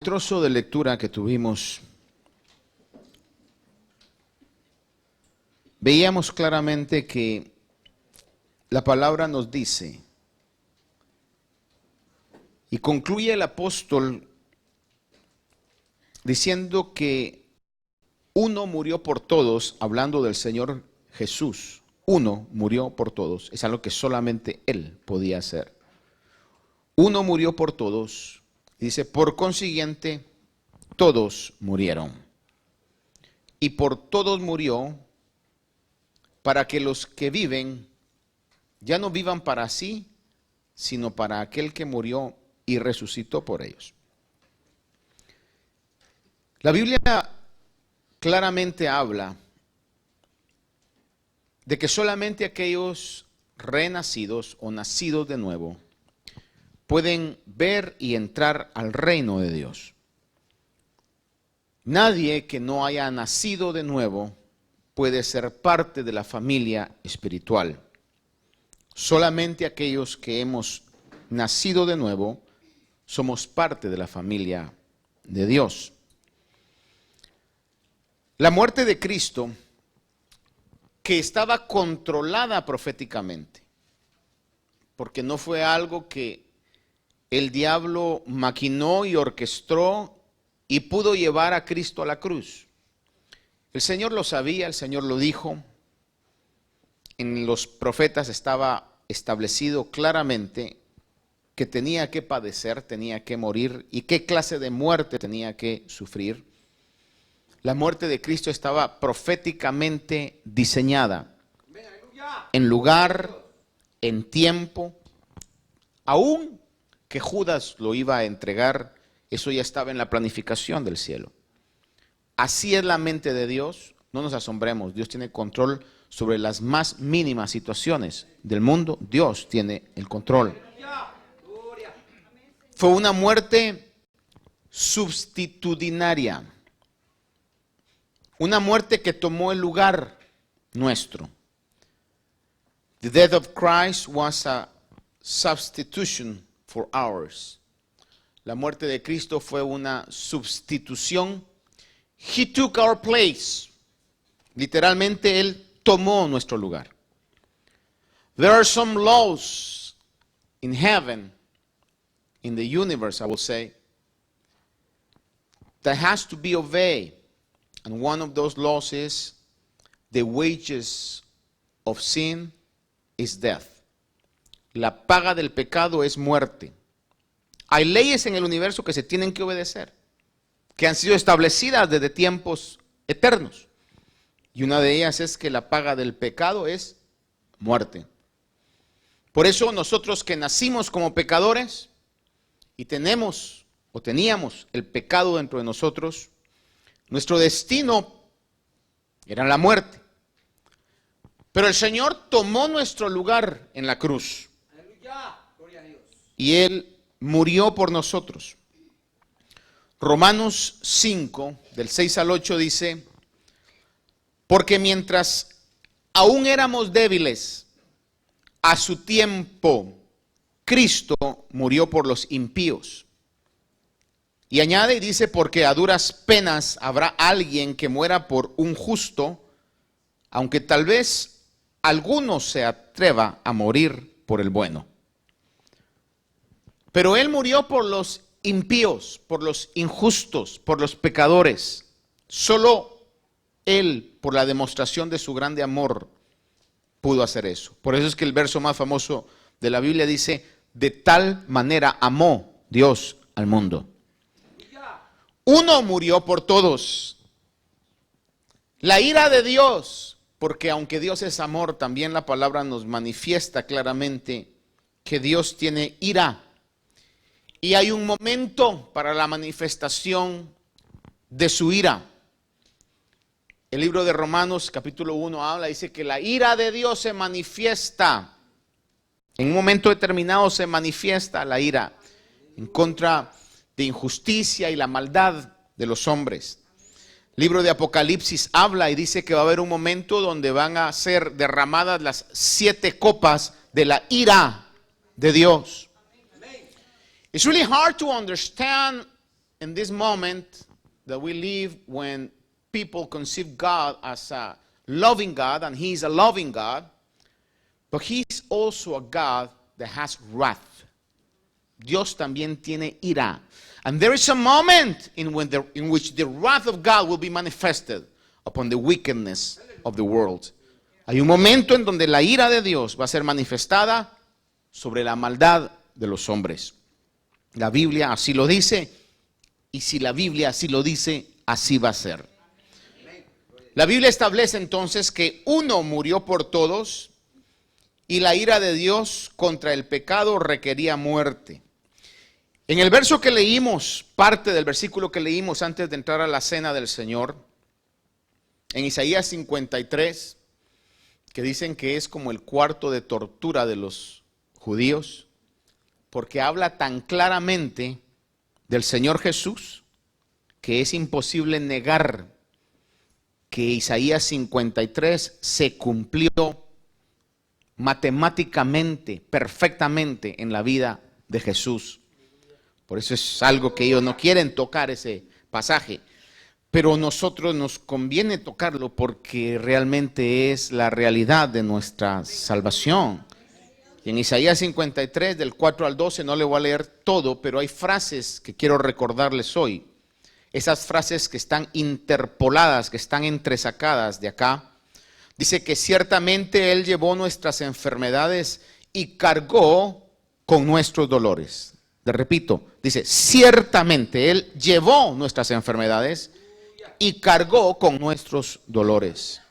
Trozo de lectura que tuvimos, veíamos claramente que la palabra nos dice, y concluye el apóstol diciendo que uno murió por todos, hablando del Señor Jesús. Uno murió por todos, es algo que solamente Él podía hacer. Uno murió por todos. Dice, por consiguiente, todos murieron. Y por todos murió, para que los que viven ya no vivan para sí, sino para aquel que murió y resucitó por ellos. La Biblia claramente habla de que solamente aquellos renacidos o nacidos de nuevo pueden ver y entrar al reino de Dios. Nadie que no haya nacido de nuevo puede ser parte de la familia espiritual. Solamente aquellos que hemos nacido de nuevo somos parte de la familia de Dios. La muerte de Cristo, que estaba controlada proféticamente, porque no fue algo que el diablo maquinó y orquestó y pudo llevar a Cristo a la cruz. El Señor lo sabía, el Señor lo dijo. En los profetas estaba establecido claramente que tenía que padecer, tenía que morir y qué clase de muerte tenía que sufrir. La muerte de Cristo estaba proféticamente diseñada en lugar, en tiempo, aún que Judas lo iba a entregar, eso ya estaba en la planificación del cielo. Así es la mente de Dios, no nos asombremos, Dios tiene control sobre las más mínimas situaciones del mundo, Dios tiene el control. Fue una muerte sustitucionaria, una muerte que tomó el lugar nuestro. The death of Christ was a substitution for ours. La muerte de Cristo fue una sustitución. He took our place. Literalmente, Él tomó nuestro lugar. There are some laws in heaven, in the universe, I will say, that has to be obeyed. And one of those laws is the wages of sin is death. La paga del pecado es muerte. Hay leyes en el universo que se tienen que obedecer, que han sido establecidas desde tiempos eternos. Y una de ellas es que la paga del pecado es muerte. Por eso nosotros que nacimos como pecadores y tenemos o teníamos el pecado dentro de nosotros, nuestro destino era la muerte. Pero el Señor tomó nuestro lugar en la cruz. Y Él murió por nosotros. Romanos 5, del 6 al 8 dice, porque mientras aún éramos débiles, a su tiempo Cristo murió por los impíos. Y añade y dice, porque a duras penas habrá alguien que muera por un justo, aunque tal vez alguno se atreva a morir por el bueno. Pero Él murió por los impíos, por los injustos, por los pecadores. Solo Él, por la demostración de su grande amor, pudo hacer eso. Por eso es que el verso más famoso de la Biblia dice, de tal manera amó Dios al mundo. Uno murió por todos. La ira de Dios, porque aunque Dios es amor, también la palabra nos manifiesta claramente que Dios tiene ira. Y hay un momento para la manifestación de su ira. El libro de Romanos capítulo 1 habla, dice que la ira de Dios se manifiesta. En un momento determinado se manifiesta la ira en contra de injusticia y la maldad de los hombres. El libro de Apocalipsis habla y dice que va a haber un momento donde van a ser derramadas las 7 copas de la ira de Dios. It's really hard to understand in this moment that we live when people conceive God as a loving God, and He is a loving God, but He is also a God that has wrath. Dios también tiene ira. And there is a moment in which the wrath of God will be manifested upon the wickedness of the world. Hay un momento en donde la ira de Dios va a ser manifestada sobre la maldad de los hombres. La Biblia así lo dice, y si la Biblia así lo dice, así va a ser. La Biblia establece entonces que uno murió por todos y la ira de Dios contra el pecado requería muerte. En el verso que leímos, parte del versículo que leímos antes de entrar a la cena del Señor, en Isaías 53, que dicen que es como el cuarto de tortura de los judíos, porque habla tan claramente del Señor Jesús, que es imposible negar que Isaías 53 se cumplió matemáticamente, perfectamente en la vida de Jesús. Por eso es algo que ellos no quieren tocar ese pasaje. Pero a nosotros nos conviene tocarlo porque realmente es la realidad de nuestra salvación. Y en Isaías 53, del 4 al 12, no le voy a leer todo, pero hay frases que quiero recordarles hoy. Esas frases que están interpoladas, que están entresacadas de acá. Dice que ciertamente Él llevó nuestras enfermedades y cargó con nuestros dolores. Le repito, dice, ciertamente Él llevó nuestras enfermedades y cargó con nuestros dolores.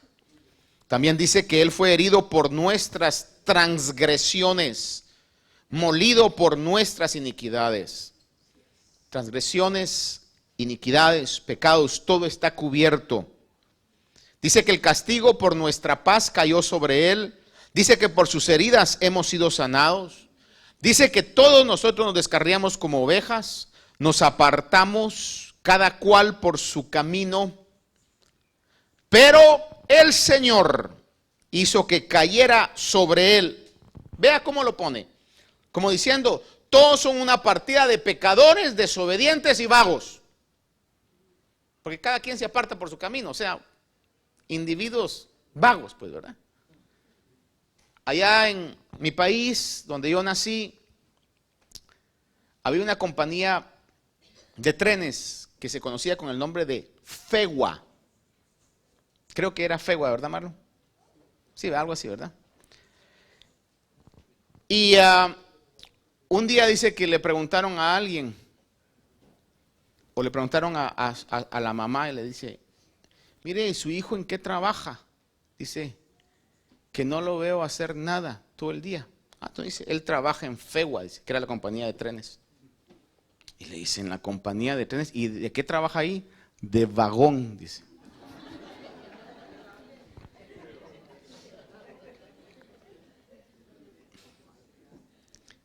También dice que Él fue herido por nuestras transgresiones, molido por nuestras iniquidades. Transgresiones, iniquidades, pecados, todo está cubierto. Dice que el castigo por nuestra paz cayó sobre Él. Dice que por sus heridas hemos sido sanados. Dice que todos nosotros nos descarriamos como ovejas, nos apartamos cada cual por su camino, pero el Señor hizo que cayera sobre Él. Vea cómo lo pone, como diciendo, todos son una partida de pecadores, desobedientes y vagos, porque cada quien se aparta por su camino, o sea, individuos vagos, pues, ¿verdad? Allá en mi país, donde yo nací, había una compañía de trenes que se conocía con el nombre de Fegua. Creo que era Fegua, ¿verdad, Marlon? Sí, algo así, ¿verdad? Y un día dice que le preguntaron a alguien, o le preguntaron a la mamá y le dice, mire, ¿su hijo en qué trabaja? Dice, que no lo veo hacer nada todo el día. Entonces dice, él trabaja en Fegua, dice, que era la compañía de trenes. Y le dicen, la compañía de trenes, ¿y de qué trabaja ahí? De vagón, dice.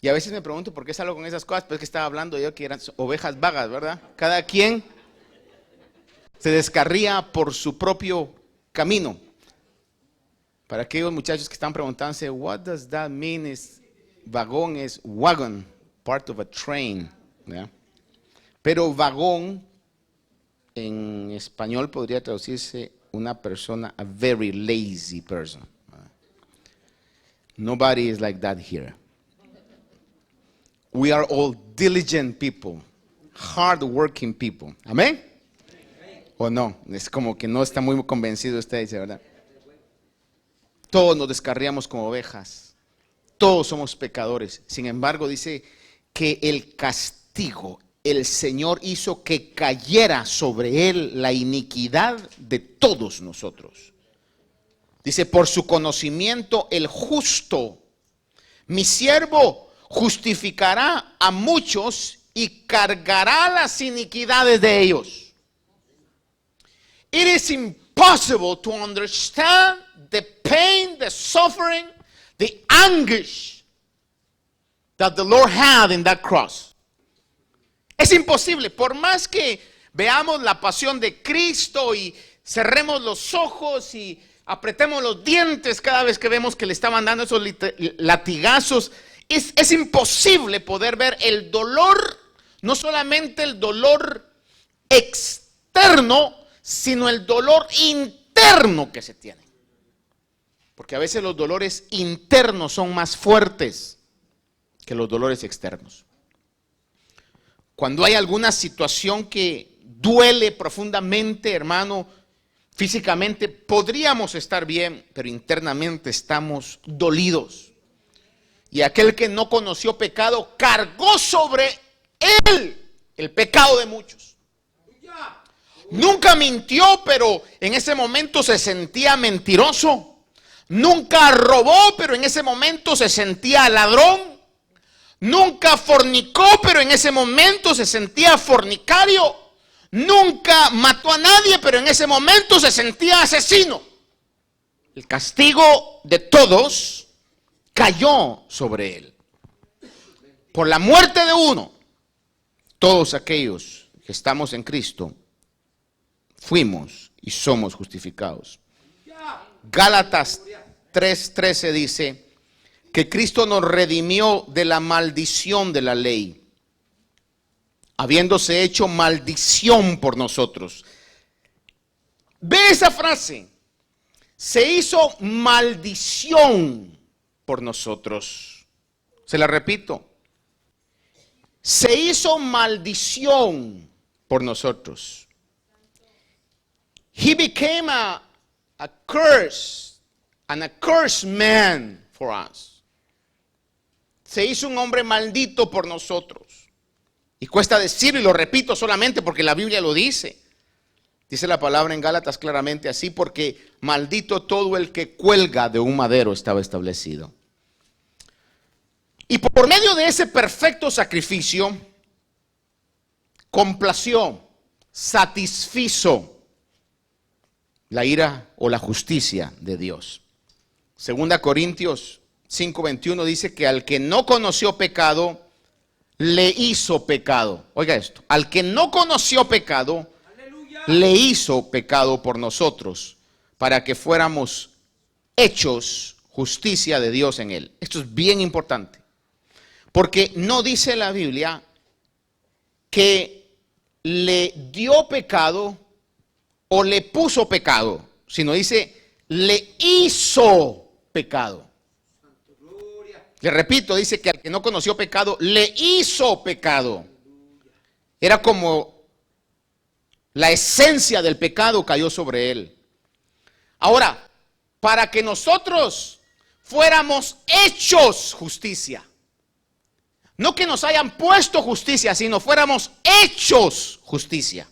Y a veces me pregunto por qué salgo con esas cosas, pero es que estaba hablando yo que eran ovejas vagas, ¿verdad? Cada quien se descarría por su propio camino. Para aquellos muchachos que están preguntándose, what does that mean? Vagón es wagon, part of a train, ¿verdad? Pero vagón en español podría traducirse una persona, a very lazy person. Nobody is like that here. We are all diligent people, hard-working people. ¿Amén? ¿O no? Es como que no está muy convencido usted, dice, ¿verdad? Todos nos descarriamos como ovejas. Todos somos pecadores. Sin embargo, dice que el castigo, el Señor hizo que cayera sobre Él la iniquidad de todos nosotros. Dice, por su conocimiento el justo, mi siervo, justificará a muchos y cargará las iniquidades de ellos. It is impossible to understand the pain, the suffering, the anguish that the Lord had in that cross. Es imposible, por más que veamos la pasión de Cristo y cerremos los ojos y apretemos los dientes cada vez que vemos que le estaban dando esos latigazos, es imposible poder ver el dolor, no solamente el dolor externo, sino el dolor interno que se tiene. Porque a veces los dolores internos son más fuertes que los dolores externos. Cuando hay alguna situación que duele profundamente, hermano, físicamente podríamos estar bien, pero internamente estamos dolidos. Y aquel que no conoció pecado cargó sobre él el pecado de muchos. Nunca mintió, pero en ese momento se sentía mentiroso. Nunca robó, pero en ese momento se sentía ladrón. Nunca fornicó, pero en ese momento se sentía fornicario. Nunca mató a nadie, pero en ese momento se sentía asesino. El castigo de todos cayó sobre él. Por la muerte de uno, todos aquellos que estamos en Cristo fuimos y somos justificados. Gálatas 3:13 dice que Cristo nos redimió de la maldición de la ley, habiéndose hecho maldición por nosotros. Ve esa frase, se hizo maldición por nosotros. Se la repito, se hizo maldición por nosotros. He became a curse, an accursed man for us. Se hizo un hombre maldito por nosotros. Y cuesta decirlo, y lo repito solamente porque la Biblia lo dice. Dice la palabra en Gálatas claramente así, porque maldito todo el que cuelga de un madero estaba establecido. Y por medio de ese perfecto sacrificio, complació, satisfizo la ira o la justicia de Dios. 2 Corintios 5:21 dice que al que no conoció pecado, le hizo pecado. Oiga esto, al que no conoció pecado, ¡aleluya!, le hizo pecado por nosotros, para que fuéramos hechos justicia de Dios en él. Esto es bien importante, porque no dice la Biblia que le dio pecado o le puso pecado, sino dice le hizo pecado. Le repito, dice que al que no conoció pecado, le hizo pecado. Era como la esencia del pecado cayó sobre él. Ahora, para que nosotros fuéramos hechos justicia, no que nos hayan puesto justicia, sino fuéramos hechos justicia.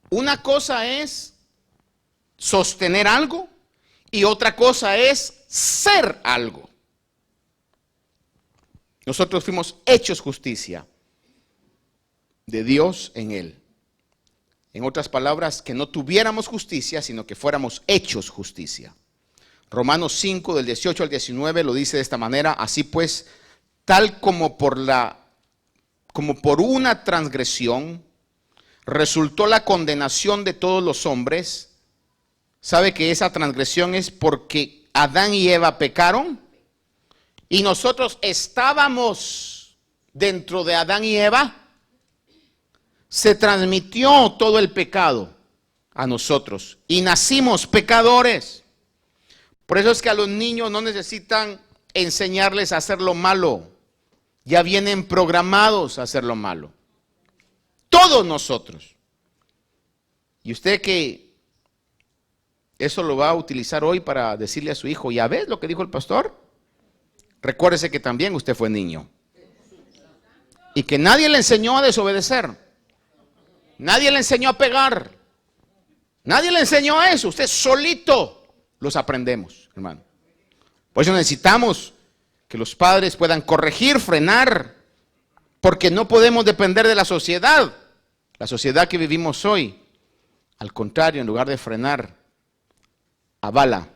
Una cosa es sostener algo y otra cosa es ser algo. Nosotros fuimos hechos justicia de Dios en él. En otras palabras, que no tuviéramos justicia, sino que fuéramos hechos justicia. Romanos 5, del 18 al 19, lo dice de esta manera: así pues, tal como por una transgresión resultó la condenación de todos los hombres. ¿Sabe que esa transgresión es porque Adán y Eva pecaron? Y nosotros estábamos dentro de Adán y Eva. Se transmitió todo el pecado a nosotros y nacimos pecadores. Por eso es que a los niños no necesitan enseñarles a hacer lo malo. Ya vienen programados a hacer lo malo. Todos nosotros. Y usted que eso lo va a utilizar hoy para decirle a su hijo: ¿ya ves lo que dijo el pastor? Recuérdese que también usted fue niño. Y que nadie le enseñó a desobedecer. Nadie le enseñó a pegar. Nadie le enseñó a eso. Usted solito los aprendemos, hermano. Por eso necesitamos que los padres puedan corregir, frenar, porque no podemos depender de la sociedad. La sociedad que vivimos hoy, al contrario, en lugar de frenar, avala,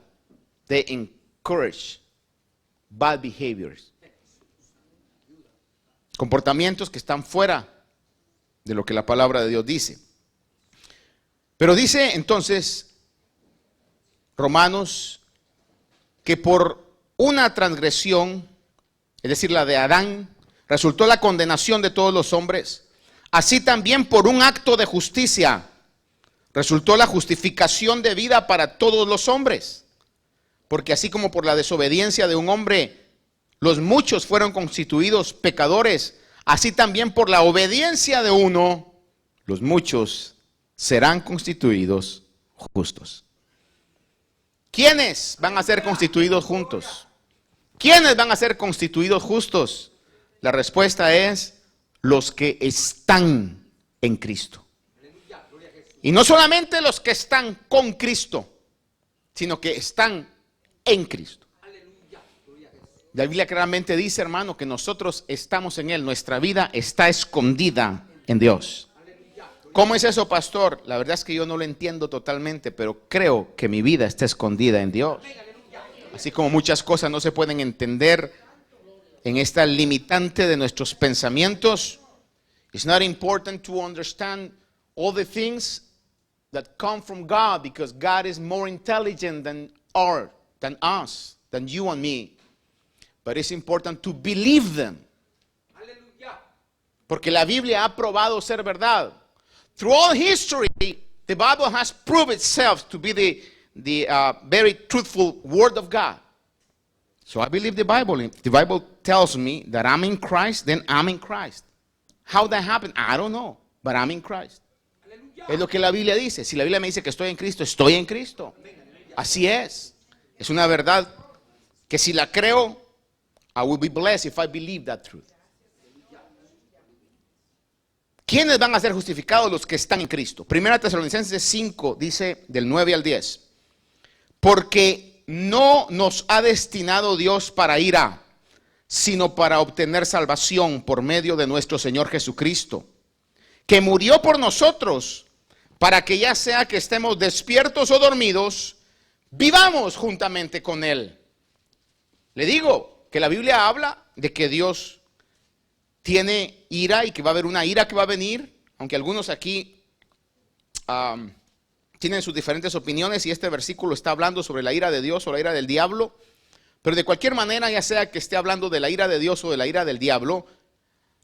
they encourage bad behaviors. Comportamientos que están fuera de lo que la palabra de Dios dice. Pero dice entonces Romanos que por una transgresión, es decir, la de Adán, resultó la condenación de todos los hombres, así también por un acto de justicia resultó la justificación de vida para todos los hombres. Porque así como por la desobediencia de un hombre los muchos fueron constituidos pecadores, así también por la obediencia de uno los muchos serán constituidos justos. ¿Quiénes van a ser constituidos juntos? ¿Quiénes van a ser constituidos justos? La respuesta es los que están en Cristo. Y no solamente los que están con Cristo, sino que están en Cristo. La Biblia claramente dice, hermano, que nosotros estamos en Él. Nuestra vida está escondida en Dios. ¿Cómo es eso, pastor? La verdad es que yo no lo entiendo totalmente, pero creo que mi vida está escondida en Dios. Así como muchas cosas no se pueden entender en esta limitante de nuestros pensamientos. It's not important to understand all the things that come from God, because God is more intelligent than us, than you and me. But it's important to believe them. Porque la Biblia ha probado ser verdad. Through all history, the Bible has proved itself to be the very truthful word of God. So I believe the Bible. If the Bible tells me that I'm in Christ, then I'm in Christ. How that happened, I don't know, but I'm in Christ. Es lo que la Biblia dice. Si la Biblia me dice que estoy en Cristo, estoy en Cristo. Así es. Es una verdad que si la creo, I will be blessed if I believe that truth. ¿Quiénes van a ser justificados? Los que están en Cristo. Primera Tesalonicenses 5 dice del 9 al 10. Porque no nos ha destinado Dios para ira, sino para obtener salvación por medio de nuestro Señor Jesucristo, que murió por nosotros, para que ya sea que estemos despiertos o dormidos, vivamos juntamente con Él. Le digo que la Biblia habla de que Dios tiene ira y que va a haber una ira que va a venir, aunque algunos aquí tienen sus diferentes opiniones y este versículo está hablando sobre la ira de Dios o la ira del diablo, pero de cualquier manera, ya sea que esté hablando de la ira de Dios o de la ira del diablo,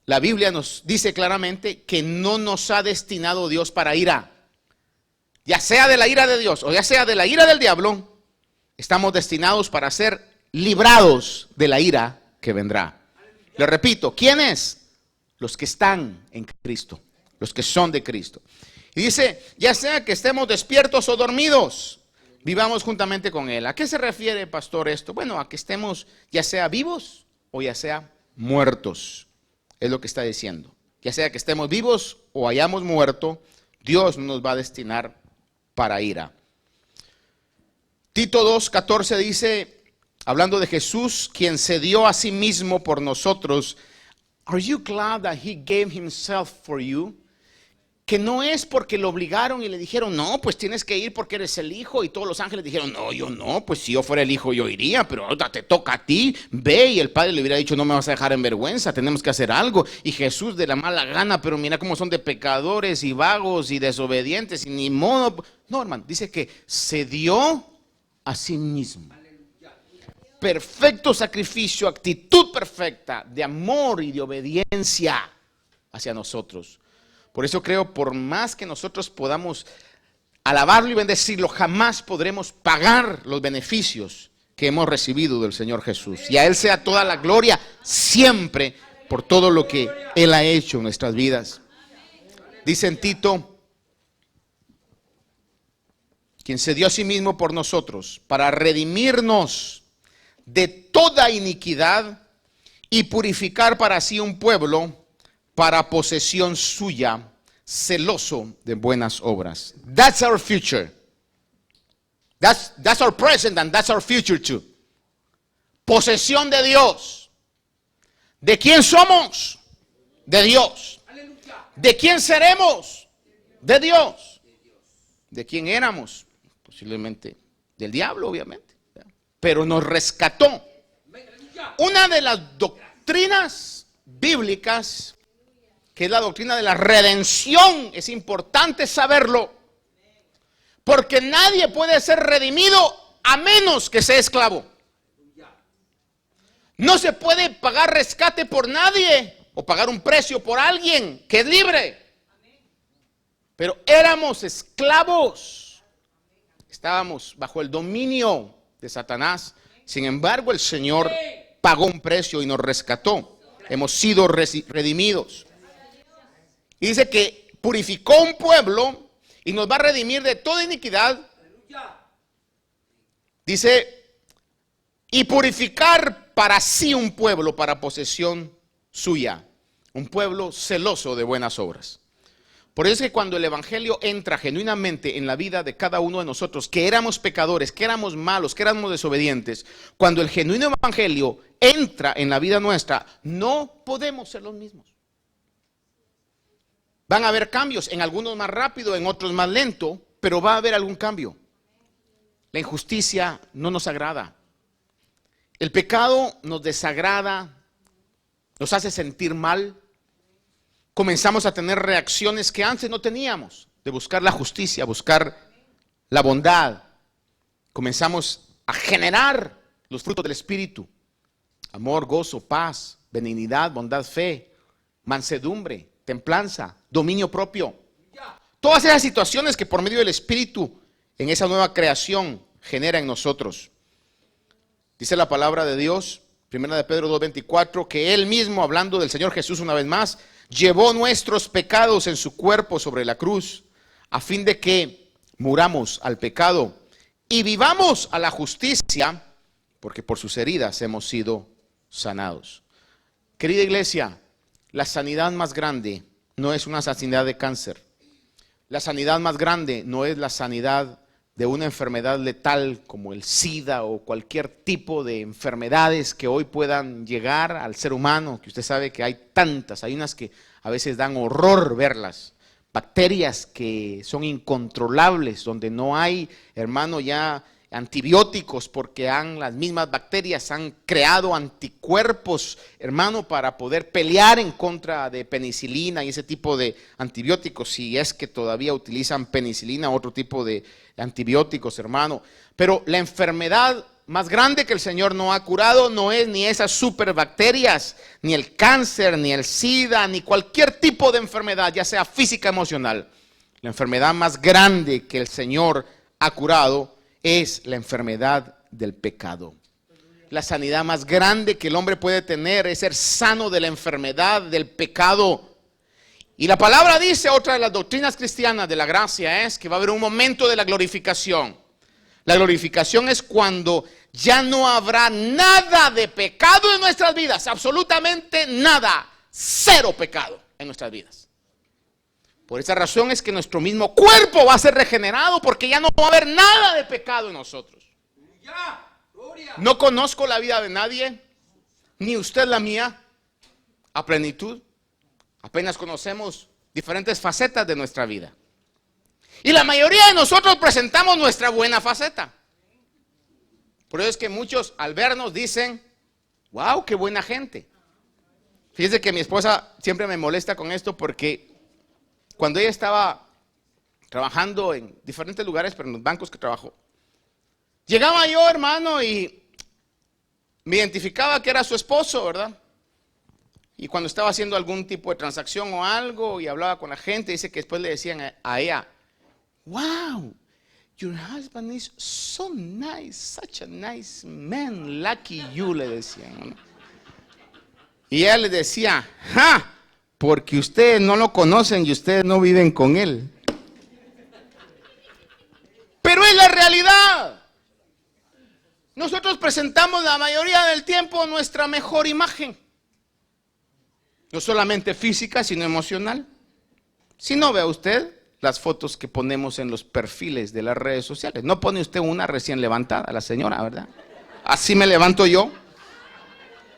la Biblia nos dice claramente que no nos ha destinado Dios para ira. Ya sea de la ira de Dios o ya sea de la ira del diablo, estamos destinados para ser librados de la ira que vendrá. Le repito, ¿quiénes? Los que están en Cristo, los que son de Cristo. Y dice, ya sea que estemos despiertos o dormidos, vivamos juntamente con Él. ¿A qué se refiere, pastor, esto? Bueno, a que estemos ya sea vivos o ya sea muertos. Es lo que está diciendo. Ya sea que estemos vivos o hayamos muerto, Dios no nos va a destinar para ira. Tito 2:14 dice, hablando de Jesús, quien se dio a sí mismo por nosotros, are you glad that he gave himself for you? Que no es porque lo obligaron y le dijeron, no, pues tienes que ir porque eres el hijo. Y todos los ángeles dijeron, no, yo no, pues si yo fuera el hijo yo iría, pero ahora te toca a ti, ve. Y el padre le hubiera dicho, no me vas a dejar en vergüenza, tenemos que hacer algo. Y Jesús de la mala gana, pero mira cómo son de pecadores y vagos y desobedientes y ni modo. No, hermano, dice que se dio a sí mismo. Perfecto sacrificio, actitud perfecta de amor y de obediencia hacia nosotros. Por eso creo, por más que nosotros podamos alabarlo y bendecirlo, jamás podremos pagar los beneficios que hemos recibido del Señor Jesús. Y a Él sea toda la gloria siempre por todo lo que Él ha hecho en nuestras vidas. Dice en Tito, quien se dio a sí mismo por nosotros para redimirnos de toda iniquidad y purificar para sí un pueblo para posesión suya, celoso de buenas obras. That's our future. That's our present and that's our future too. Posesión de Dios. ¿De quién somos? De Dios. ¿De quién seremos? De Dios. ¿De quién éramos? Posiblemente del diablo, obviamente. Pero nos rescató. Una de las doctrinas bíblicas, que es la doctrina de la redención, es importante saberlo, porque nadie puede ser redimido a menos que sea esclavo. No se puede pagar rescate por nadie o pagar un precio por alguien que es libre. Pero éramos esclavos. Estábamos bajo el dominio de Satanás. Sin embargo, el Señor pagó un precio y nos rescató. Hemos sido redimidos. Y dice que purificó un pueblo y nos va a redimir de toda iniquidad. Dice, y purificar para sí un pueblo para posesión suya. Un pueblo celoso de buenas obras. Por eso es que cuando el evangelio entra genuinamente en la vida de cada uno de nosotros, que éramos pecadores, que éramos malos, que éramos desobedientes, cuando el genuino evangelio entra en la vida nuestra, no podemos ser los mismos. Van a haber cambios, en algunos más rápido, en otros más lento, pero va a haber algún cambio. La injusticia no nos agrada. El pecado nos desagrada, nos hace sentir mal. Comenzamos a tener reacciones que antes no teníamos, de buscar la justicia, buscar la bondad. Comenzamos a generar los frutos del Espíritu: amor, gozo, paz, benignidad, bondad, fe, mansedumbre, templanza, dominio propio. Todas esas situaciones que por medio del Espíritu en esa nueva creación genera en nosotros. Dice la palabra de Dios, 1 de Pedro 2:24, que Él mismo, hablando del Señor Jesús una vez más, llevó nuestros pecados en su cuerpo sobre la cruz, a fin de que muramos al pecado y vivamos a la justicia, porque por sus heridas hemos sido sanados. Querida iglesia, la sanidad más grande no es una sanidad de cáncer. La sanidad más grande no es la sanidad de una enfermedad letal como el SIDA o cualquier tipo de enfermedades que hoy puedan llegar al ser humano, que usted sabe que hay tantas, hay unas que a veces dan horror verlas, bacterias que son incontrolables, donde no hay, hermano, ya antibióticos, porque las mismas bacterias han creado anticuerpos, hermano, para poder pelear en contra de penicilina y ese tipo de antibióticos, si es que todavía utilizan penicilina o otro tipo de antibióticos, hermano. Pero la enfermedad más grande que el Señor no ha curado no es ni esas superbacterias, ni el cáncer, ni el SIDA, ni cualquier tipo de enfermedad, ya sea física, emocional. La enfermedad más grande que el Señor ha curado es la enfermedad del pecado. La sanidad más grande que el hombre puede tener es ser sano de la enfermedad del pecado. Y la palabra dice, otra de las doctrinas cristianas de la gracia es que va a haber un momento de la glorificación. La glorificación es cuando ya no habrá nada de pecado en nuestras vidas, absolutamente nada, cero pecado en nuestras vidas. Por esa razón es que nuestro mismo cuerpo va a ser regenerado, porque ya no va a haber nada de pecado en nosotros. No conozco la vida de nadie, ni usted la mía, a plenitud. Apenas conocemos diferentes facetas de nuestra vida. Y la mayoría de nosotros presentamos nuestra buena faceta. Por eso es que muchos al vernos dicen, wow, qué buena gente. Fíjese que mi esposa siempre me molesta con esto, porque cuando ella estaba trabajando en diferentes lugares, pero en los bancos que trabajó, llegaba yo, hermano, y me identificaba que era su esposo, ¿verdad? Y cuando estaba haciendo algún tipo de transacción o algo y hablaba con la gente, dice que después le decían a ella, wow, your husband is so nice, such a nice man, lucky you, le decían, ¿no? Y ella le decía, ¡ja! Porque ustedes no lo conocen y ustedes no viven con él. Pero es la realidad. Nosotros presentamos la mayoría del tiempo nuestra mejor imagen. No solamente física, sino emocional. Si no, vea usted las fotos que ponemos en los perfiles de las redes sociales. No pone usted una recién levantada, la señora, ¿verdad? Así me levanto yo.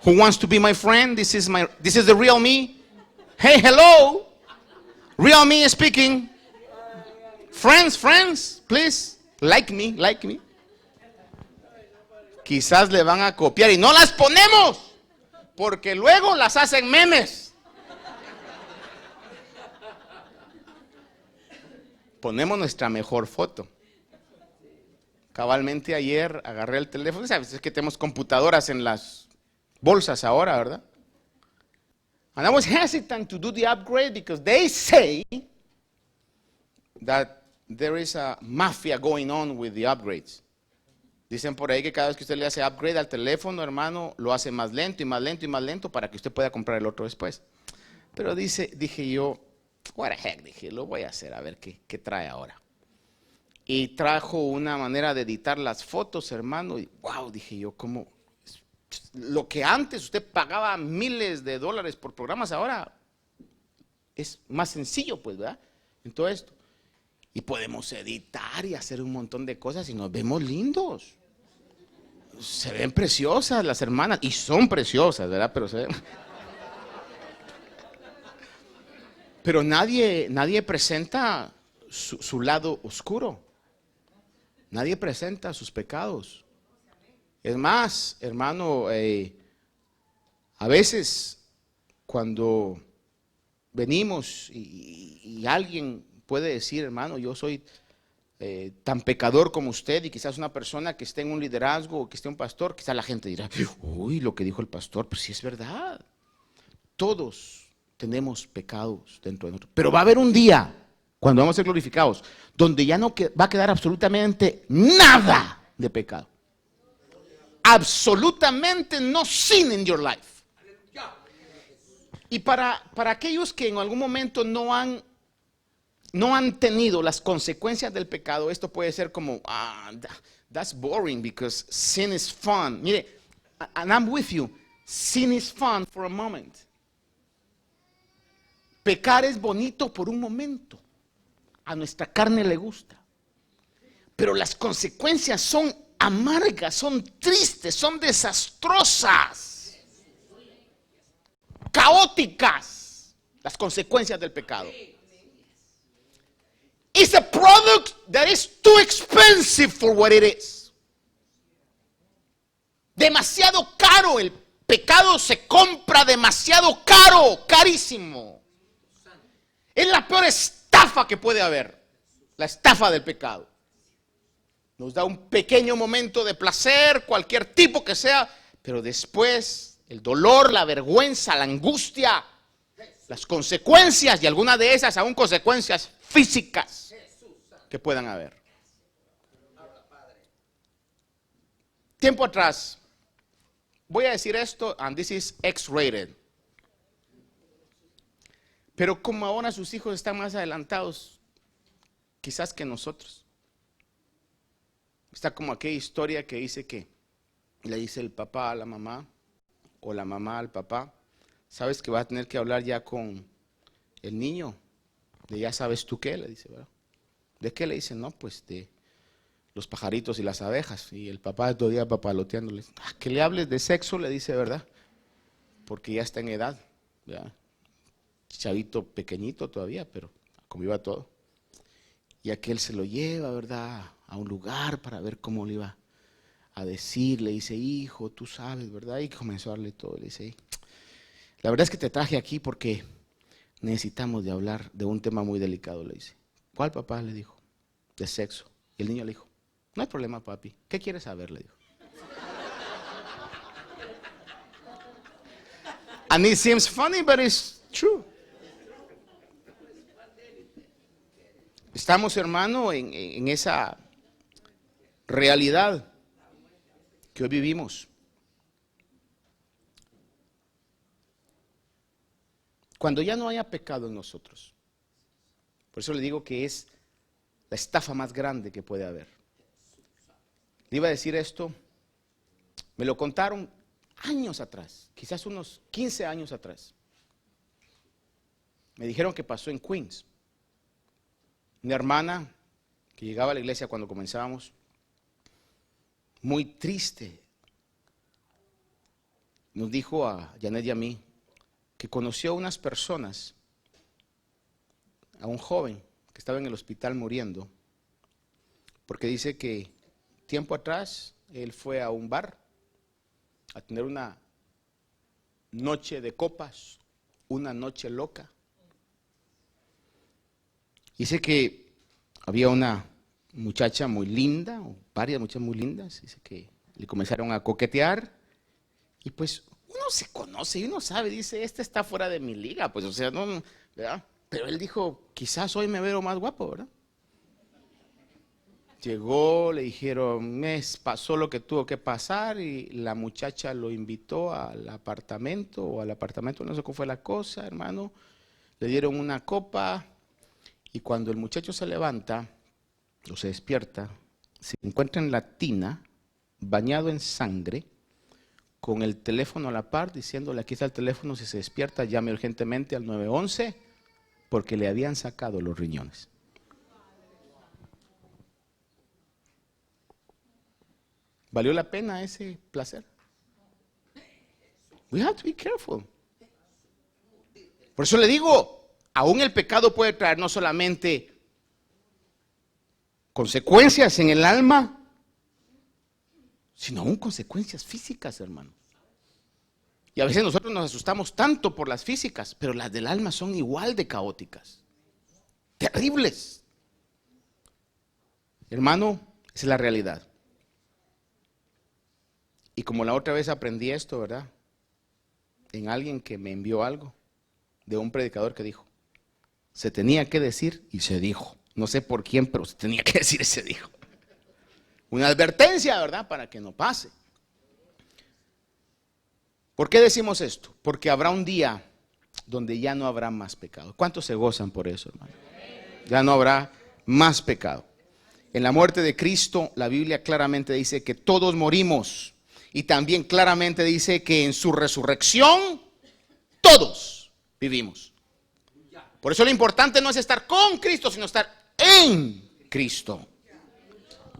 Who wants to be my friend? This is the real me. Hey, hello. Real me speaking. Friends, please. Like me. Quizás le van a copiar y no las ponemos, porque luego las hacen memes. Ponemos nuestra mejor foto. Cabalmente ayer agarré el teléfono. ¿Sabes? Es que tenemos computadoras en las bolsas ahora, ¿verdad? And I was hesitant to do the upgrade because they say that there is a mafia going on with the upgrades. Dicen por ahí que cada vez que usted le hace upgrade al teléfono, hermano, lo hace más lento y más lento y más lento para que usted pueda comprar el otro después. Pero dije yo, what the heck, dije, lo voy a hacer, a ver qué trae ahora. Y trajo una manera de editar las fotos, hermano, y wow, dije yo, ¿cómo? Lo que antes usted pagaba miles de dólares por programas, ahora es más sencillo, pues, ¿verdad? En todo esto. Y podemos editar y hacer un montón de cosas y nos vemos lindos. Se ven preciosas las hermanas, y son preciosas, ¿verdad? Pero se ven. Pero nadie presenta su lado oscuro. Nadie presenta sus pecados. Es más, hermano, a veces cuando venimos y alguien puede decir, hermano, yo soy tan pecador como usted, y quizás una persona que esté en un liderazgo o que esté un pastor, quizás la gente dirá, uy, lo que dijo el pastor, pues sí es verdad. Todos tenemos pecados dentro de nosotros. Pero va a haber un día, cuando vamos a ser glorificados, donde ya no va a quedar absolutamente nada de pecado. Absolutamente no sin in your life. Y para aquellos que en algún momento no han tenido las consecuencias del pecado, esto puede ser como, that's boring because sin is fun. Mire, and I'm with you, sin is fun for a moment. Pecar es bonito por un momento. A nuestra carne le gusta. Pero las consecuencias son amargas, son tristes, son desastrosas, caóticas, las consecuencias del pecado. It's a product that is too expensive for what it is. Demasiado caro, el pecado se compra demasiado caro, carísimo. Es la peor estafa que puede haber, la estafa del pecado. Nos da un pequeño momento de placer, cualquier tipo que sea, pero después el dolor, la vergüenza, la angustia, las consecuencias, y algunas de esas aún consecuencias físicas que puedan haber. Tiempo atrás, voy a decir esto, and this is X-rated, pero como ahora sus hijos están más adelantados, quizás que nosotros. Está como aquella historia que dice que le dice el papá a la mamá o la mamá al papá, sabes que vas a tener que hablar ya con el niño, de ya sabes tú qué, le dice, ¿verdad? ¿De qué? Le dice, no, pues de los pajaritos y las abejas. Y el papá todo el día papaloteándole, que le hables de sexo, le dice, ¿verdad? Porque ya está en edad, ¿verdad? Chavito pequeñito todavía, pero como iba todo. Y aquel se lo lleva, ¿verdad?, a un lugar para ver cómo le iba a decir. Le dice, hijo, tú sabes, ¿verdad? Y comenzó a darle todo. Le dice, la verdad es que te traje aquí porque necesitamos de hablar de un tema muy delicado, le dice. ¿Cuál, papá? Le dijo. De sexo. Y el niño le dijo, no hay problema, papi. ¿Qué quieres saber? Le dijo. And it seems funny, but it's true. Estamos, hermano, en esa realidad que hoy vivimos. Cuando ya no haya pecado en nosotros. Por eso le digo que es la estafa más grande que puede haber. Le iba a decir esto, me lo contaron años atrás, quizás unos 15 años atrás. Me dijeron que pasó en Queens. Una hermana que llegaba a la iglesia cuando comenzábamos, muy triste, nos dijo a Janet y a mí que conoció a unas personas, a un joven que estaba en el hospital muriendo, porque dice que tiempo atrás él fue a un bar a tener una noche de copas, una noche loca. Dice que había una muchacha muy linda, o varias muchachas muy lindas, dice que le comenzaron a coquetear, y pues uno se conoce y uno sabe, dice, este está fuera de mi liga, pues, o sea, no, ¿verdad? Pero él dijo, quizás hoy me veo más guapo, ¿verdad? Llegó, le dijeron, pasó lo que tuvo que pasar y la muchacha lo invitó al apartamento, no sé cómo fue la cosa, hermano. Le dieron una copa y cuando el muchacho se levanta o se despierta, se encuentra en la tina, bañado en sangre, con el teléfono a la par, diciéndole, aquí está el teléfono, si se despierta, llame urgentemente al 911, porque le habían sacado los riñones. ¿Valió la pena ese placer? We have to be careful. Por eso le digo, aún el pecado puede traer no solamente consecuencias en el alma, sino aún consecuencias físicas, hermano. Y a veces nosotros nos asustamos tanto por las físicas, pero las del alma son igual de caóticas, terribles. Hermano, esa es la realidad. Y como la otra vez aprendí esto, ¿verdad? En alguien que me envió algo, de un predicador que dijo, se tenía que decir y se dijo. No sé por quién, pero se tenía que decir y se dijo. Una advertencia, ¿verdad? Para que no pase. ¿Por qué decimos esto? Porque habrá un día donde ya no habrá más pecado. ¿Cuántos se gozan por eso, hermano? Ya no habrá más pecado. En la muerte de Cristo, la Biblia claramente dice que todos morimos. Y también claramente dice que en su resurrección, todos vivimos. Por eso lo importante no es estar con Cristo, sino estar en Cristo.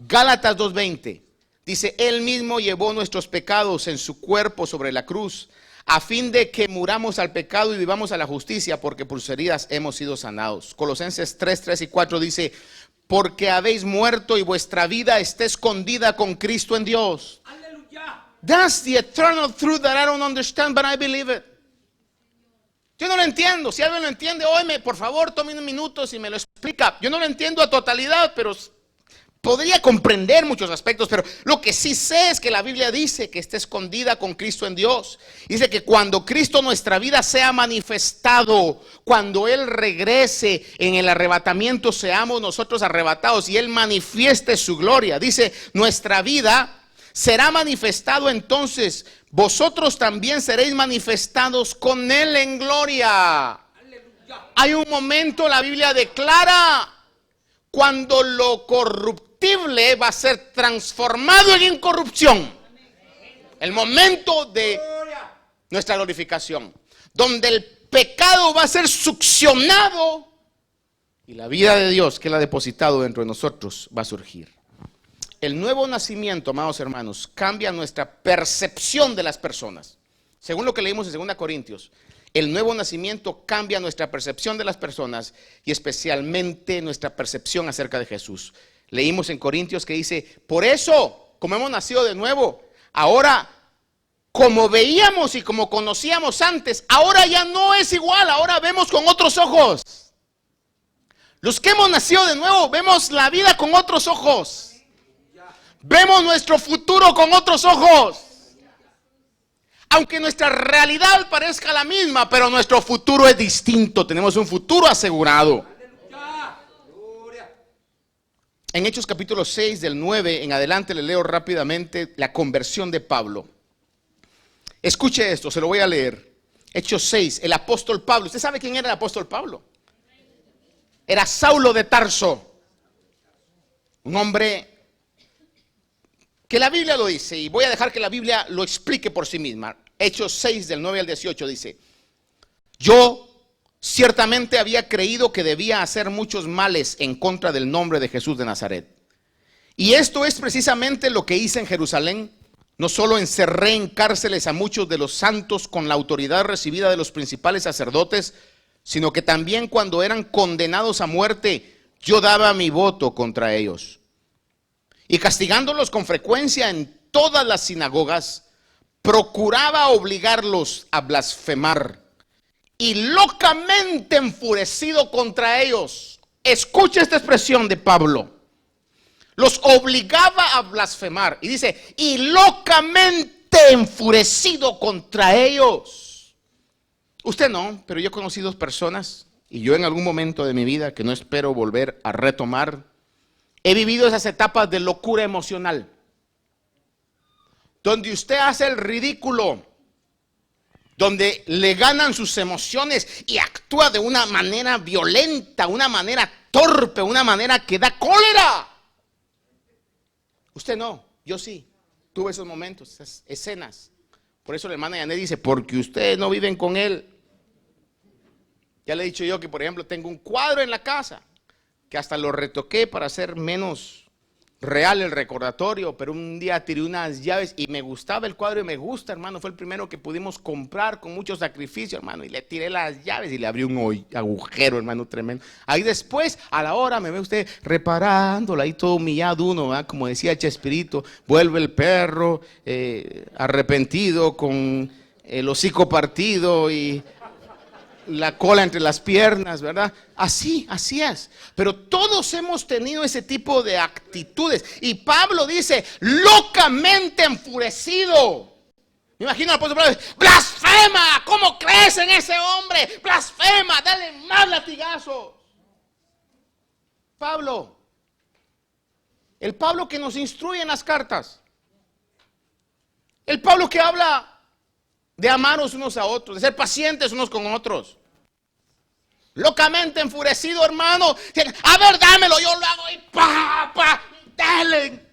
Gálatas 2:20 dice, Él mismo llevó nuestros pecados en su cuerpo sobre la cruz, a fin de que muramos al pecado y vivamos a la justicia, porque por sus heridas hemos sido sanados. Colosenses 3 y 4 dice, porque habéis muerto y vuestra vida está escondida con Cristo en Dios. That's the eternal truth that I don't understand, but I believe it. Yo no lo entiendo. Si alguien lo entiende, óyeme, por favor, tome unos minutos y me lo explica. Yo no lo entiendo a totalidad, pero podría comprender muchos aspectos. Pero lo que sí sé es que la Biblia dice que está escondida con Cristo en Dios. Dice que cuando Cristo nuestra vida sea manifestado, cuando Él regrese en el arrebatamiento, seamos nosotros arrebatados y Él manifieste su gloria. Dice, nuestra vida será manifestado, entonces vosotros también seréis manifestados con Él en gloria. Aleluya. Hay un momento, la Biblia declara, cuando lo corruptible va a ser transformado en incorrupción. El momento de nuestra glorificación, donde el pecado va a ser succionado y la vida de Dios que Él ha depositado dentro de nosotros va a surgir. El nuevo nacimiento, amados hermanos, cambia nuestra percepción de las personas. Según lo que leímos en 2 Corintios, el nuevo nacimiento cambia nuestra percepción de las personas y especialmente nuestra percepción acerca de Jesús. Leímos en Corintios que dice, por eso, como hemos nacido de nuevo, ahora, como veíamos y como conocíamos antes, ahora ya no es igual, ahora vemos con otros ojos. Los que hemos nacido de nuevo, vemos la vida con otros ojos. Vemos nuestro futuro con otros ojos. Aunque nuestra realidad parezca la misma, pero nuestro futuro es distinto. Tenemos un futuro asegurado. En Hechos capítulo 6, del 9 en adelante, le leo rápidamente la conversión de Pablo. Escuche esto, se lo voy a leer. Hechos 6, el apóstol Pablo. ¿Usted sabe quién era el apóstol Pablo? Era Saulo de Tarso. Un hombre que la Biblia lo dice, y voy a dejar que la Biblia lo explique por sí misma. Hechos 6, del 9 al 18 dice, yo ciertamente había creído que debía hacer muchos males en contra del nombre de Jesús de Nazaret. Y esto es precisamente lo que hice en Jerusalén. No solo encerré en cárceles a muchos de los santos con la autoridad recibida de los principales sacerdotes, sino que también cuando eran condenados a muerte, yo daba mi voto contra ellos. Y castigándolos con frecuencia en todas las sinagogas, procuraba obligarlos a blasfemar. Y locamente enfurecido contra ellos, escucha esta expresión de Pablo, los obligaba a blasfemar. Y dice, y locamente enfurecido contra ellos. Usted no, pero yo conocí dos personas, y yo en algún momento de mi vida, que no espero volver a retomar, he vivido esas etapas de locura emocional, donde usted hace el ridículo, donde le ganan sus emociones y actúa de una manera violenta, una manera torpe, una manera que da cólera. Usted no, yo sí, tuve esos momentos, esas escenas. Por eso la hermana Yanet dice, porque ustedes no viven con él. Ya le he dicho yo que, por ejemplo, tengo un cuadro en la casa, que hasta lo retoqué para hacer menos real el recordatorio, pero un día tiré unas llaves y me gustaba el cuadro y me gusta, hermano, fue el primero que pudimos comprar con mucho sacrificio, hermano, y le tiré las llaves y le abrí un agujero, hermano, tremendo. Ahí después, a la hora, me ve usted reparándolo, ahí todo humillado uno, ¿verdad? Como decía Chespirito, vuelve el perro arrepentido con el hocico partido y la cola entre las piernas, ¿verdad? Así es. Pero todos hemos tenido ese tipo de actitudes. Y Pablo dice, locamente enfurecido. Me imagino al apóstol Pablo, blasfema, ¿cómo crees en ese hombre? Blasfema, dale más latigazos. Pablo, el Pablo que nos instruye en las cartas. El Pablo que habla de amarnos unos a otros, de ser pacientes unos con otros. Locamente enfurecido, hermano. A ver, dámelo, yo lo hago y dale.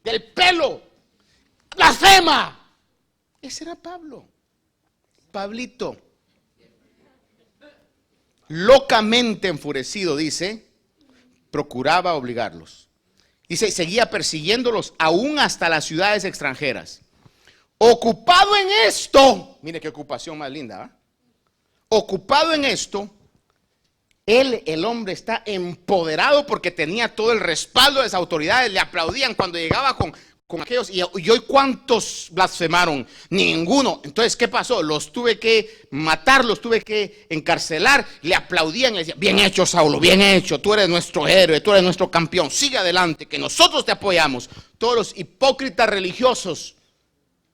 Del pelo. Blasfema. Ese era Pablo. Pablito. Locamente enfurecido, dice, procuraba obligarlos. Dice, seguía persiguiéndolos aún hasta las ciudades extranjeras. Ocupado en esto, mire qué ocupación más linda, ¿eh? Ocupado en esto, el hombre está empoderado porque tenía todo el respaldo de las autoridades, le aplaudían cuando llegaba con aquellos, y hoy ¿cuántos blasfemaron? Ninguno. Entonces, ¿qué pasó? Los tuve que matar, los tuve que encarcelar, le aplaudían y le decían, bien hecho, Saulo, bien hecho, tú eres nuestro héroe, tú eres nuestro campeón, sigue adelante, que nosotros te apoyamos. Todos los hipócritas religiosos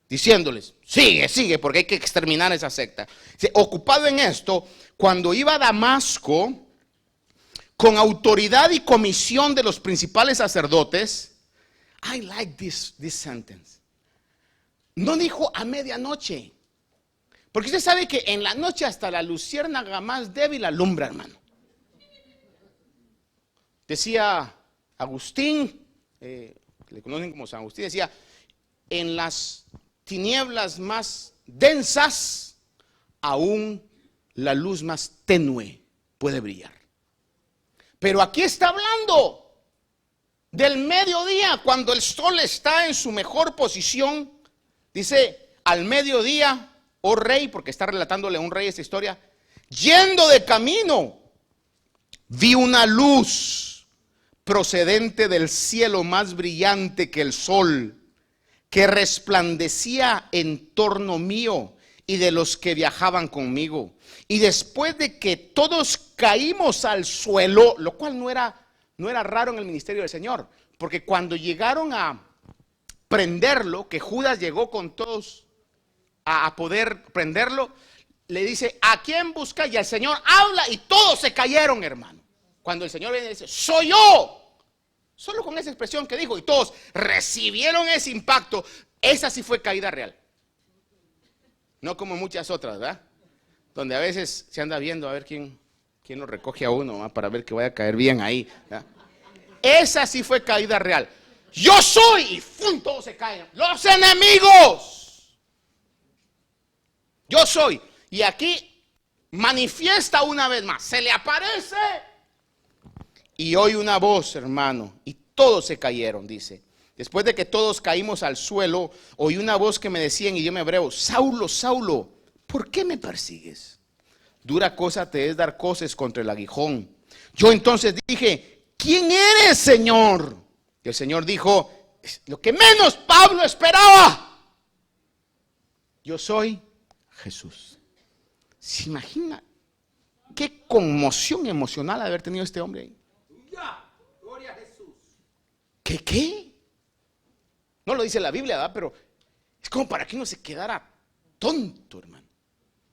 diciéndoles, sigue, porque hay que exterminar esa secta. Ocupado en esto, cuando iba a Damasco, con autoridad y comisión de los principales sacerdotes, I like this sentence. No dijo a medianoche, porque usted sabe que en la noche hasta la luciérnaga más débil alumbra, hermano. Decía Agustín, le conocen como San Agustín, decía, en las tinieblas más densas, aún la luz más tenue puede brillar. Pero aquí está hablando del mediodía, cuando el sol está en su mejor posición. Dice, al mediodía, oh rey, porque está relatándole a un rey esta historia, yendo de camino, vi una luz procedente del cielo más brillante que el sol, que resplandecía en torno mío y de los que viajaban conmigo. Y después de que todos caímos al suelo, lo cual no era raro en el ministerio del Señor, porque cuando llegaron a prenderlo, que Judas llegó con todos a poder prenderlo, le dice, ¿a quién busca? Y el Señor habla y todos se cayeron, hermano. Cuando el Señor viene y dice, soy yo. Solo con esa expresión que dijo, y todos recibieron ese impacto. Esa sí fue caída real. No como muchas otras, ¿verdad? Donde a veces se anda viendo a ver quién lo recoge a uno, ¿verdad? Para ver que vaya a caer bien ahí, ¿verdad? Esa sí fue caída real. Yo soy, y ¡fum! Todos se caen. Los enemigos. Yo soy. Y aquí manifiesta una vez más. Se le aparece. Y oí una voz, hermano, y todos se cayeron, dice. Después de que todos caímos al suelo, oí una voz que me decía en idioma hebreo, Saulo, Saulo, ¿por qué me persigues? Dura cosa te es dar coces contra el aguijón. Yo entonces dije, ¿quién eres, Señor? Y el Señor dijo, lo que menos Pablo esperaba. Yo soy Jesús. ¿Se imagina qué conmoción emocional haber tenido este hombre ahí? Gloria a Jesús. ¿Qué? No lo dice la Biblia, ¿verdad? Pero Es como para que uno se quedara tonto, hermano.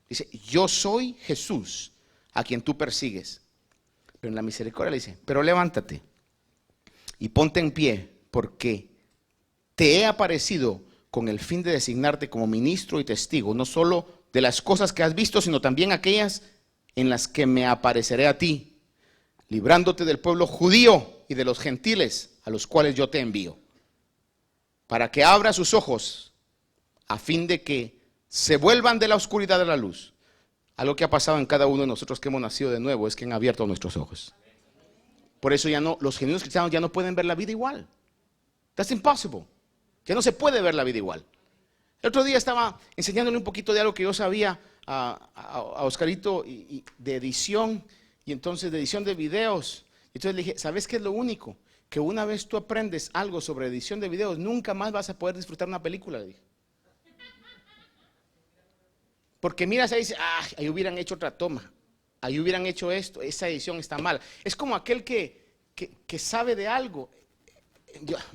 Dice, yo soy Jesús, a quien tú persigues. Pero en la misericordia le dice, pero levántate y ponte en pie, porque te he aparecido con el fin de designarte como ministro y testigo, no solo de las cosas que has visto, sino también aquellas en las que me apareceré a ti, librándote del pueblo judío y de los gentiles a los cuales yo te envío, para que abra sus ojos a fin de que se vuelvan de la oscuridad a la luz. Algo que ha pasado en cada uno de nosotros que hemos nacido de nuevo es que han abierto nuestros ojos. Por eso ya no, los genuinos cristianos ya no pueden ver la vida igual. That's impossible. Ya no se puede ver la vida igual. El otro día estaba enseñándole un poquito de algo que yo sabía a Oscarito de edición, y entonces de edición de videos. Entonces le dije, ¿sabes qué es lo único? Que una vez tú aprendes algo sobre edición de videos, nunca más vas a poder disfrutar una película, le dije. Porque miras ahí y dices, ahí hubieran hecho otra toma, ahí hubieran hecho esto, esa edición está mal. Es como aquel que sabe de algo.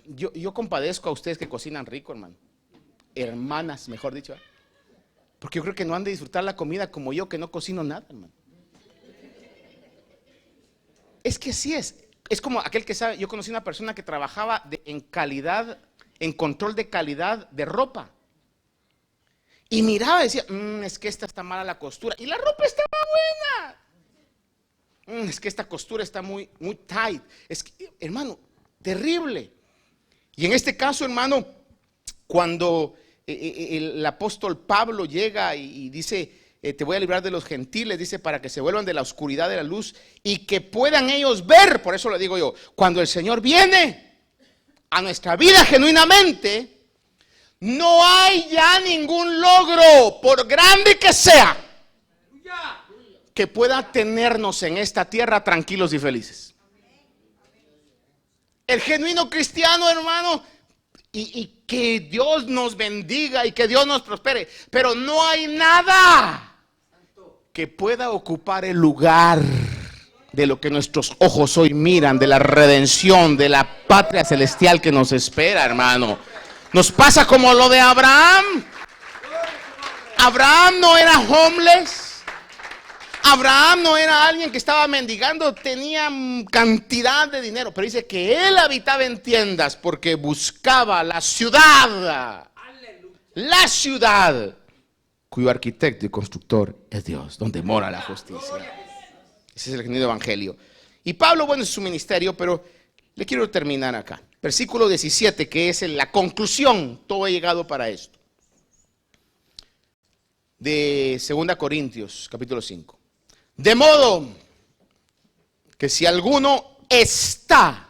Yo compadezco a ustedes que cocinan rico, hermano. Hermanas, mejor dicho. Porque yo creo que no han de disfrutar la comida como yo, que no cocino nada, hermano. Es que sí es. Es como aquel que sabe. Yo conocí una persona que trabajaba en calidad, en control de calidad de ropa. Y miraba y decía, es que esta está mala la costura. Y la ropa estaba buena. Es que esta costura está muy tight. Es que, hermano, terrible. Y en este caso, hermano, cuando el apóstol Pablo llega y dice, te voy a librar de los gentiles, dice, para que se vuelvan de la oscuridad de la luz y que puedan ellos ver. Por eso le digo yo, cuando el Señor viene a nuestra vida genuinamente, no hay ya ningún logro, por grande que sea, que pueda tenernos en esta tierra tranquilos y felices. El genuino cristiano, hermano, y que Dios nos bendiga y que Dios nos prospere, pero no hay nada que pueda ocupar el lugar de lo que nuestros ojos hoy miran, de la redención, de la patria celestial que nos espera, hermano. Nos pasa como lo de Abraham. Abraham no era homeless. Abraham no era alguien que estaba mendigando, tenía cantidad de dinero, pero dice que él habitaba en tiendas porque buscaba la ciudad cuyo arquitecto y constructor es Dios, donde mora la justicia. Ese es el genuino evangelio. Y Pablo, bueno, es su ministerio, pero le quiero terminar acá. Versículo 17, que es la conclusión, todo ha llegado para esto. De 2 Corintios, capítulo 5. De modo que si alguno está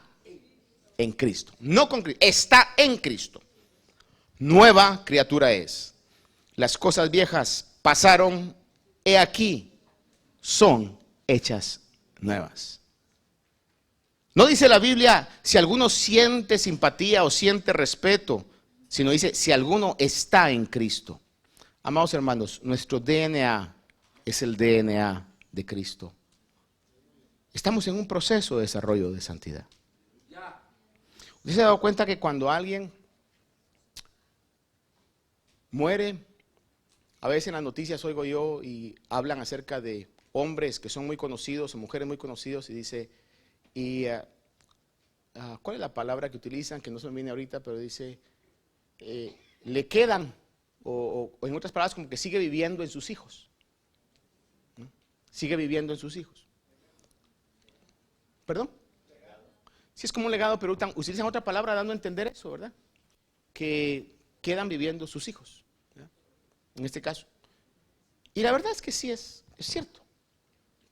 en Cristo, no con Cristo, está en Cristo, nueva criatura es. Las cosas viejas pasaron, he aquí, son hechas nuevas. No dice la Biblia si alguno siente simpatía o siente respeto, sino dice si alguno está en Cristo. Amados hermanos, nuestro DNA es el DNA de Cristo. Estamos en un proceso de desarrollo de santidad. ¿Usted se ha dado cuenta que cuando alguien muere, a veces en las noticias oigo yo y hablan acerca de hombres que son muy conocidos o mujeres muy conocidos y dice, ¿cuál es la palabra que utilizan? Que no se me viene ahorita, pero dice, le quedan, o en otras palabras como que sigue viviendo en sus hijos. ¿No? Sigue viviendo en sus hijos. ¿Perdón? Sí, es como un legado, pero utilizan otra palabra dando a entender eso, ¿verdad? Que quedan viviendo sus hijos, ¿verdad? En este caso. Y la verdad es que sí es cierto.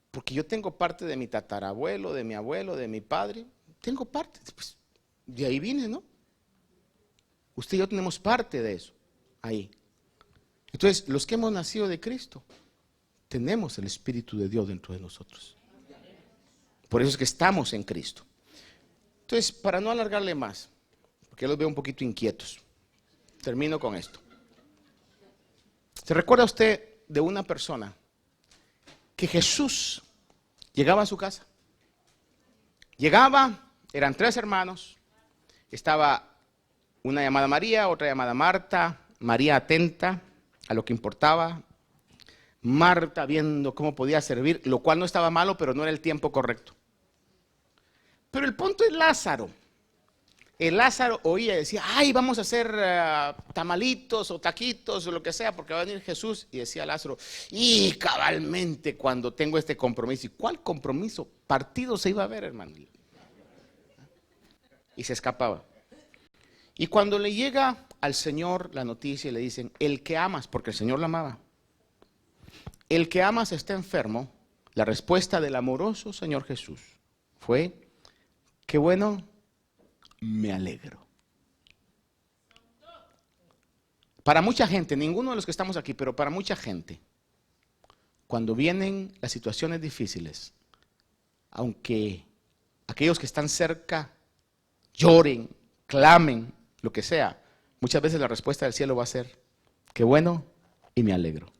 Porque yo tengo parte de mi tatarabuelo, de mi abuelo, de mi padre. Tengo parte, pues, de ahí vine, ¿no? Usted y yo tenemos parte de eso, ahí. Entonces, los que hemos nacido de Cristo, tenemos el Espíritu de Dios dentro de nosotros. Por eso es que estamos en Cristo. Entonces, para no alargarle más, porque los veo un poquito inquietos, termino con esto. ¿Se recuerda usted de una persona que Jesús llegaba a su casa? Llegaba, eran 3 hermanos, estaba una llamada María, otra llamada Marta, María atenta a lo que importaba, Marta viendo cómo podía servir, lo cual no estaba malo, pero no era el tiempo correcto. Pero el punto es Lázaro. El Lázaro oía y decía, ay, vamos a hacer tamalitos o taquitos o lo que sea, porque va a venir Jesús. Y decía Lázaro, y cabalmente cuando tengo este compromiso. ¿Y cuál compromiso? Partido se iba a ver, hermano. Y se escapaba. Y cuando le llega al Señor la noticia y le dicen, el que amas, porque el Señor lo amaba, el que amas está enfermo, la respuesta del amoroso Señor Jesús fue, qué bueno, me alegro. Para mucha gente, ninguno de los que estamos aquí, pero para mucha gente, cuando vienen las situaciones difíciles, aunque aquellos que están cerca lloren, clamen, lo que sea, muchas veces la respuesta del cielo va a ser, qué bueno y me alegro.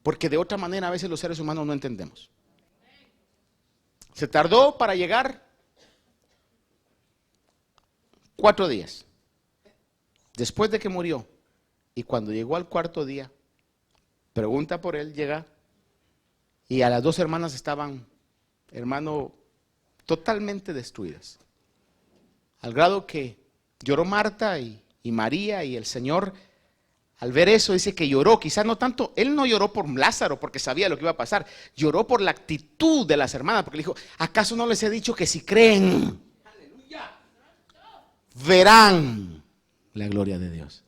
Porque de otra manera a veces los seres humanos no entendemos. Se tardó para llegar 4 días. Después de que murió. Y cuando llegó al 4.º día, pregunta por él, llega. Y a las 2 hermanas estaban, hermano, totalmente destruidas. Al grado que lloró Marta y María y el Señor. Al ver eso dice que lloró, quizás no tanto, él no lloró por Lázaro porque sabía lo que iba a pasar, lloró por la actitud de las hermanas, porque le dijo, ¿acaso no les he dicho que si creen, verán la gloria de Dios?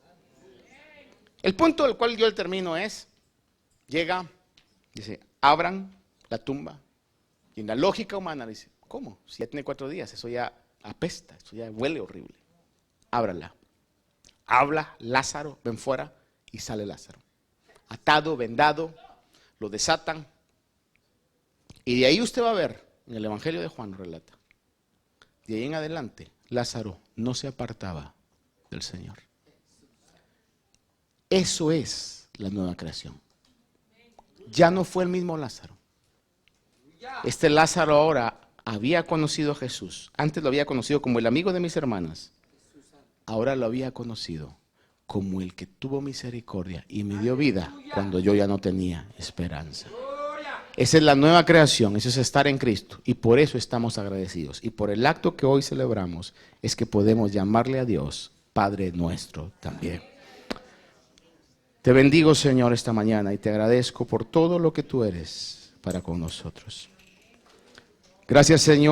El punto del cual yo termino es, llega, dice, abran la tumba, y en la lógica humana dice, ¿cómo? Si ya tiene 4 días, eso ya apesta, eso ya huele horrible, ábrala. Habla, Lázaro, ven fuera, y sale Lázaro. Atado, vendado, lo desatan. Y de ahí usted va a ver, en el Evangelio de Juan relata, de ahí en adelante, Lázaro no se apartaba del Señor. Eso es la nueva creación. Ya no fue el mismo Lázaro. Este Lázaro ahora había conocido a Jesús. Antes lo había conocido como el amigo de mis hermanas. Ahora lo había conocido como el que tuvo misericordia y me dio vida cuando yo ya no tenía esperanza. Esa es la nueva creación, eso es estar en Cristo. Y por eso estamos agradecidos. Y por el acto que hoy celebramos es que podemos llamarle a Dios Padre nuestro también. Te bendigo, Señor, esta mañana y te agradezco por todo lo que tú eres para con nosotros. Gracias, Señor.